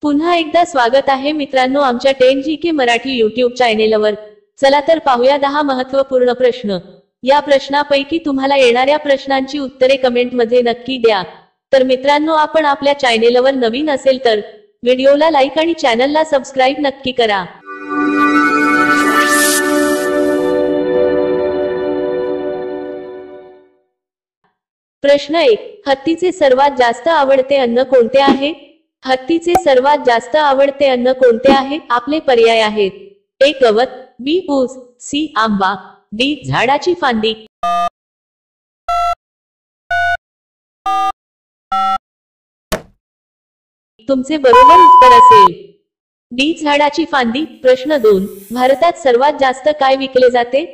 पुन्हा एकदा स्वागत आहे मित्रांनो आमच्या 10GK मराठी YouTube चॅनेलवर। चला तर पाहूया 10 महत्त्वपूर्ण प्रश्न। या प्रश्नापैकी तुम्हाला येणाऱ्या प्रश्नांची उत्तरे कमेंट मध्ये नक्की द्या। तर मित्रांनो आपण आपल्या चॅनेलवर नवीन असेल तर व्हिडिओला लाईक आणि चॅनलला सबस्क्राइब नक्की करा। प्रश्न 1, हत्तीचे सर्वात जास्त आवडते अन्न कोणते आहे? हत्तीचे सर्वात जास्त आवडते अन्न कोणते आहे? आपले पर्याय आहेत: ए गवत, बी ऊस, सी आंबा, डी झाडाची फांदी। तुमचे बरोबर उत्तर असेल डी झाडाची फांदी। प्रश्न 2, भारतात सर्वात जास्त काय विकले जाते?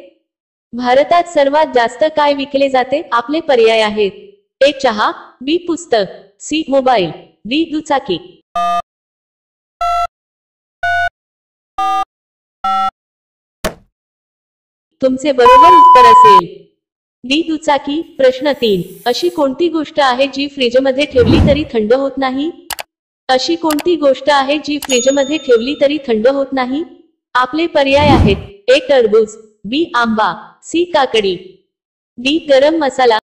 भारतात सर्वात जास्त काय विकले जाते? आपले पर्याय आहेत: ए चहा, बी पुस्तक, सी मोबाईल, डी दुचाकी। तुमचे बरोबर उत्तर असेल डी दुचाकी। प्रश्न 3, अशी कोणती गोष्ट आहे जी फ्रीजमध्ये ठेवली तरी थंड होत नाही? अशी कोणती गोष्ट आहे जी फ्रीजमध्ये ठेवली तरी थंड होत नाही? आपले पर्याय आहेत: ए टरबूज, बी आंबा, सी काकडी, डी गरम मसाला।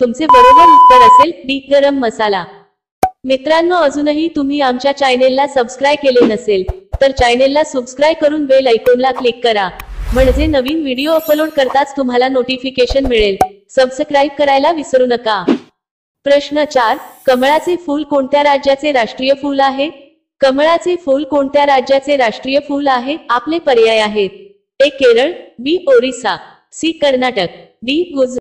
तुमचे बरोबर उत्तर असेल डी गरम मसाला। मित्रांनो अजूनही तुम्ही आमच्या चॅनेलला सबस्क्राइब केले नसेल तर चॅनेलला सबस्क्राइब करून बेल आयकॉनला क्लिक करा, म्हणजे नवीन व्हिडिओ अपलोड करताच तुम्हाला नोटिफिकेशन मिळेल। सबस्क्राइब करायला विसरू नका। प्रश्न 4, कमळाचे फूल कोणत्या राज्याचे राष्ट्रीय फूल आहे? कमळाचे फूल कोणत्या राज्याचे राष्ट्रीय फूल आहे? आपले पर्याय आहेत: ए केरळ, बी ओरिसा, सी कर्नाटक, डी गुजरात।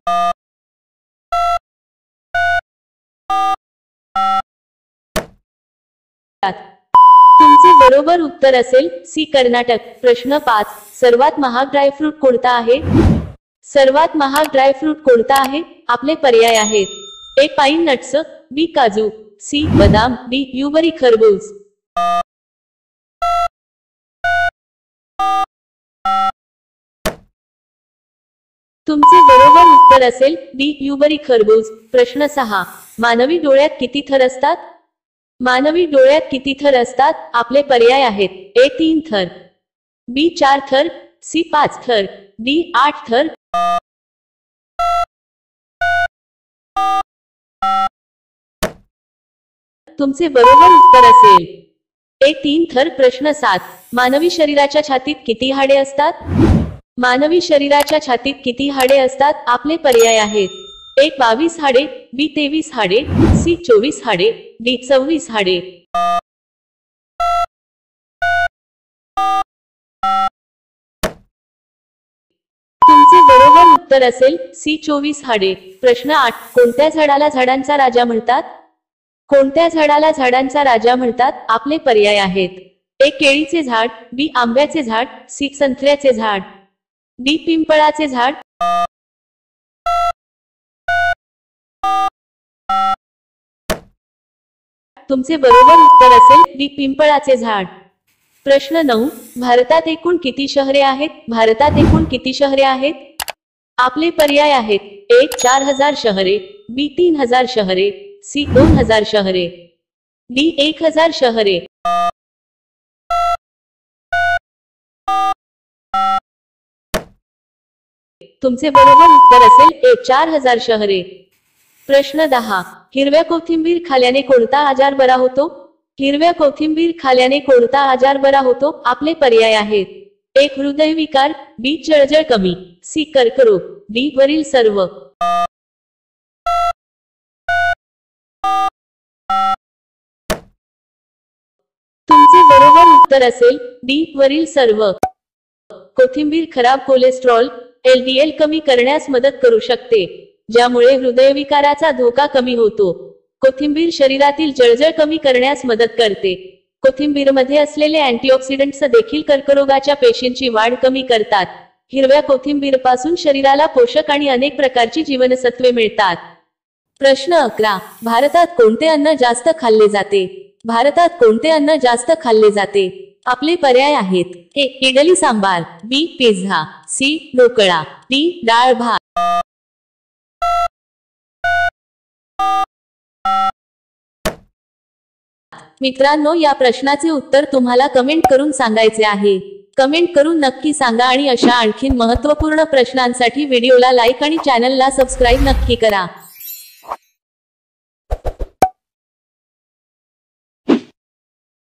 तुमचे बरोबर उत्तर असेल सी कर्नाटक। प्रश्न 5, सर्वात महाग ड्रायफ्रूट कोणता आहे? सर्वात महाग ड्रायफ्रूट कोणता आहे? आपले पर्याय आहेत: ए पाईन नट्स, बी काजू, सी बदाम, डी ब्लूबेरी खरबूज। तुमचे बरोबर उत्तर असेल डी ब्लूबेरी खरबूज। प्रश्न 6, मानवी डोळ्यात किती थर असतात? मानवी डोळ्यात किती थर असतात? आपले पर्याय आहेत: ए 3 थर, बी 4 थर, सी 5 थर, डी 8 थर। तुमचे बरोबर उत्तर असेल ए 3 थर। प्रश्न 7, मानवी शरीराच्या छातीत किती हाडे असतात? मानवी शरीराच्या छातीत किती हाडे असतात? आपले पर्याय आहेत: ए 22 हाडे, बी 23 हाडे, सी 24 हाडे, डी 26 हाडे। तुमचे बरोबर उत्तर असेल सी 24 हाडे। प्रश्न 8, कोणत्या झाडाला झाडांचा राजा म्हणतात? कोणत्या झाडाला झाडांचा राजा म्हणतात? आपले पर्याय आहेत: ए केळीचे झाड, बी आंब्याचे झाड, सी संत्र्याचे झाड, डी पिंपळाचे झाड। तुमचे बरोबर उत्तर असेल डी पिंपळाचे झाड। प्रश्न 9, भारतात एकूण किती शहरे आहेत? भारतात एकूण किती शहरे आहेत? आपले पर्याय आहेत: ए 4000 शहरे, बी 3000 शहरे, सी 2000 शहरे, डी 1000 शहरे। तुमचे बरोबर उत्तर असेल ए 4000 शहरे। प्रश्न 10, हिरव्या कोथिंबीर खाल्याने कोणता आजार बरा होतो? हिरव्या कोथिंबीर खाल्याने कोणता आजार बरा होतो? आपले पर्याय आहेत: ए हृदयविकार, बी जळजळ कमी, सी कर्करोग, डी वरील सर्व। तुमचे बरोबर उत्तर असेल डी वरील सर्व। कोथिंबीर खराब कोलेस्ट्रॉल LDL कमी करण्यास मदत करू शकते, ज्यामुळे हृदयविकाराचा धोका कमी होतो। कोथिंबीर शरीरातील जळजळ कमी करण्यास मदत करते। कोथिंबीरमध्ये असलेले अँटीऑक्सिडंट्स देखील कर्करोगाच्या पेशींची वाढ कमी करतात। हिरव्या कोथिंबीरपासून शरीराला पोषक आणि अनेक प्रकारची जीवनसत्वे मिळतात। प्रश्न 11, भारतात कोणते अन्न जास्त खाल्ले जाते? भारतात कोणते अन्न जास्त खाल्ले जाते? आपले पर्याय आहेत: ए इडली सांबार, बी पिझ्झा, सी ढोकळा, डी डाळ भात। मित्रांनो, या प्रश्नाचे उत्तर तुम्हाला कमेंट करून सांगायचे आहे. कमेंट करून नक्की सांगा आणि अशा आणखीन महत्त्वपूर्ण प्रश्नांसाठी व्हिडिओला लाईक आणि चॅनलला सबस्क्राईब नक्की करा.